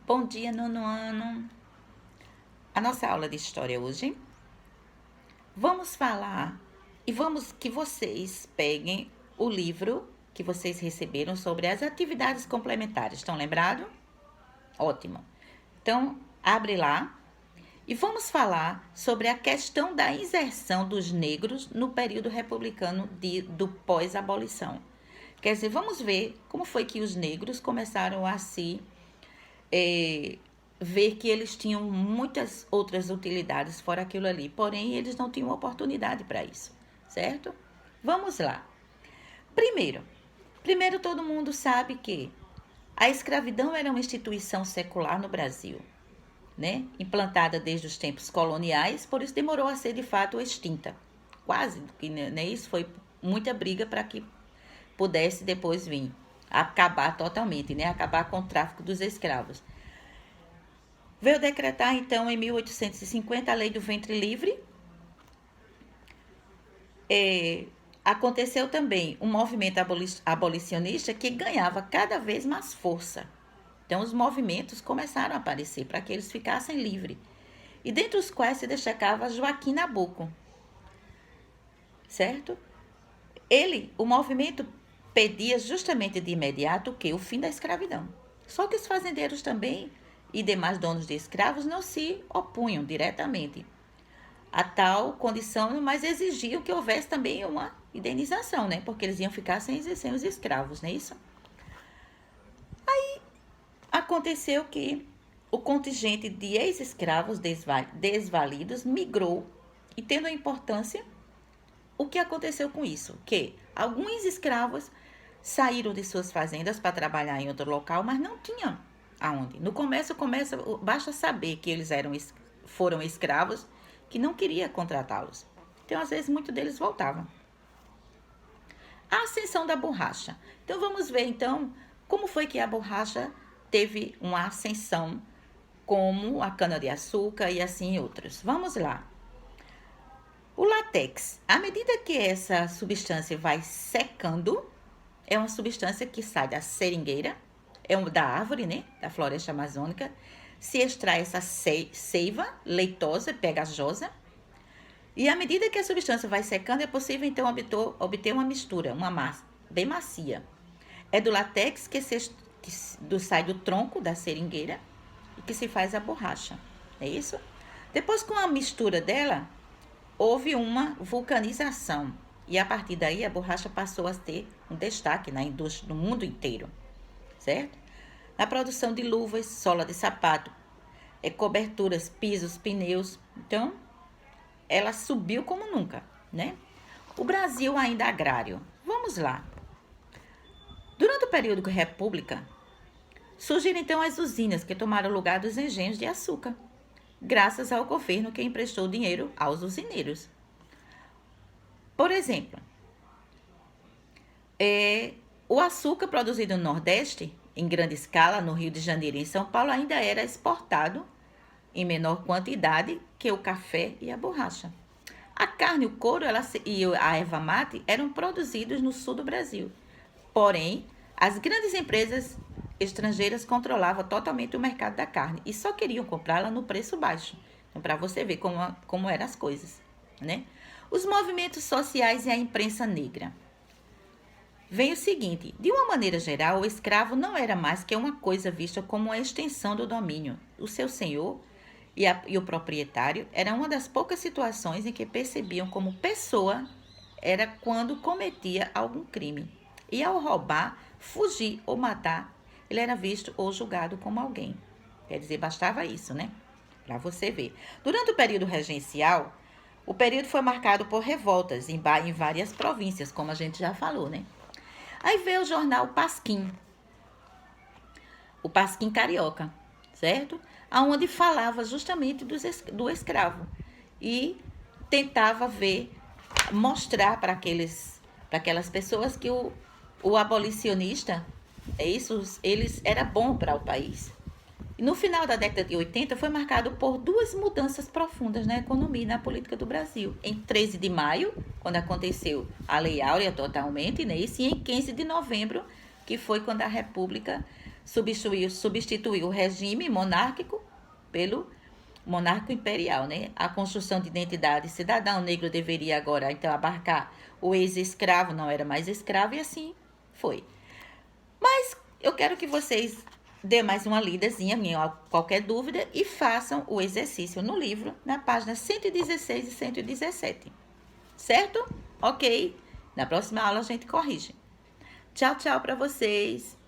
Bom dia, nono ano. A nossa aula de história hoje, vamos falar e vamos que vocês peguem o livro que vocês receberam sobre as atividades complementares. Estão lembrados? Ótimo. Então, abre lá e vamos falar sobre a questão da inserção dos negros no período republicano do pós-abolição. Quer dizer, vamos ver como foi que os negros começaram a se ver que eles tinham muitas outras utilidades fora aquilo ali, porém eles não tinham oportunidade para isso, certo? Vamos lá. Primeiro todo mundo sabe que a escravidão era uma instituição secular no Brasil, né? Implantada desde os tempos coloniais, por isso demorou a ser de fato extinta. Quase, né? Isso foi muita briga para que pudesse depois vir acabar totalmente, né? Acabar com o tráfico dos escravos. Veio decretar, então, em 1850, a Lei do Ventre Livre. Aconteceu também um movimento abolicionista que ganhava cada vez mais força. Então, os movimentos começaram a aparecer para que eles ficassem livres. E dentre os quais se destacava Joaquim Nabuco, certo? O movimento pedia justamente de imediato o fim da escravidão. Só que os fazendeiros também e demais donos de escravos não se opunham diretamente a tal condição, mas exigiam que houvesse também uma indenização, né? Porque eles iam ficar sem exercer os escravos, não é isso? Aí aconteceu que o contingente de ex-escravos desvalidos migrou e tendo a importância, o que aconteceu com isso? Que alguns escravos saíram de suas fazendas para trabalhar em outro local, mas não tinham aonde. No começo, basta saber que eles foram escravos, que não queria contratá-los. Então, às vezes, muitos deles voltavam. A ascensão da borracha. Então, vamos ver, então, como foi que a borracha teve uma ascensão, como a cana-de-açúcar e assim outros. Vamos lá. O látex, à medida que essa substância vai secando, é uma substância que sai da seringueira, da árvore, né, da floresta amazônica, se extrai essa seiva leitosa, pegajosa, e à medida que a substância vai secando, é possível então obter uma mistura, uma massa bem macia. É do látex que sai do tronco da seringueira e que se faz a borracha, é isso? Depois, com a mistura dela, houve uma vulcanização e a partir daí a borracha passou a ter um destaque na indústria no mundo inteiro, certo? Na produção de luvas, sola de sapato, coberturas, pisos, pneus. Então, ela subiu como nunca, né? O Brasil ainda agrário. Vamos lá. Durante o período da República, surgiram então as usinas que tomaram o lugar dos engenhos de açúcar, graças ao governo que emprestou dinheiro aos usineiros. Por exemplo, o açúcar produzido no Nordeste, em grande escala, no Rio de Janeiro e em São Paulo, ainda era exportado em menor quantidade que o café e a borracha. A carne, o couro e a erva mate eram produzidos no sul do Brasil. Porém, as grandes empresas estrangeiras controlavam totalmente o mercado da carne e só queriam comprá-la no preço baixo. Então, para você ver como eram as coisas, né? Os movimentos sociais e a imprensa negra. Vem o seguinte, de uma maneira geral, o escravo não era mais que uma coisa vista como uma extensão do domínio. O seu senhor e o proprietário era uma das poucas situações em que percebiam como pessoa era quando cometia algum crime. E ao roubar, fugir ou matar, ele era visto ou julgado como alguém. Quer dizer, bastava isso, né? Para você ver. Durante o período regencial, o período foi marcado por revoltas em várias províncias, como a gente já falou, né? Aí veio o jornal Pasquim, o Pasquim Carioca, certo? Onde falava justamente do escravo e tentava mostrar para aquelas pessoas que o abolicionista, eles era bom para o país. E no final da década de 80 foi marcado por duas mudanças profundas na economia e na política do Brasil. Em 13 de maio, quando aconteceu a Lei Áurea totalmente, né? E em 15 de novembro, que foi quando a República substituiu o regime monárquico pelo monarca imperial, né? A construção de identidade cidadã, o negro deveria agora então abarcar o ex-escravo, não era mais escravo, e assim foi. Mas eu quero que vocês dê mais uma lidazinha, qualquer dúvida, e façam o exercício no livro, na página 116 e 117. Certo? Ok? Na próxima aula a gente corrige. Tchau, tchau para vocês.